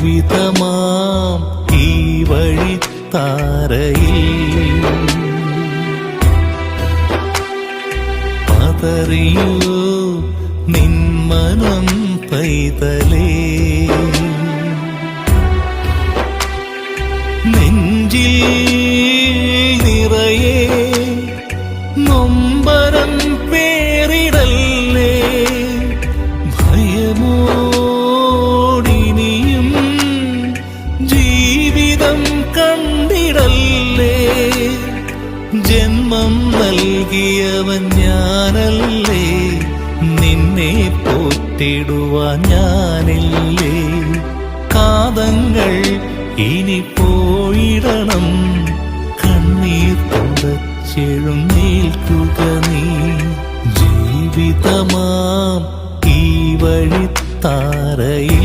ജീവിതമാം ഈ വഴിത്താരയിൽ പതറിയോ നിന്മനം പൈതലേ, നെഞ്ചിൽ നിറയെ നൊമ്പരം പേരിടല്ലേ, ഭയമോടിനിയും ജീവിതം കണ്ടിടല്ലേ. ജന്മം നൽകിയവൻ ഞാനല്ലേ, നിന്നെ പോറ്റിടുവാൻ ഞാനില്ലേ. കാതങ്ങൾ ഇനി പോയിടണം, കണ്ണീർ തുടച്ചെഴുന്നേൽക്കുക നീ. ജീവിതമാം ഈ വഴിത്താരയിൽ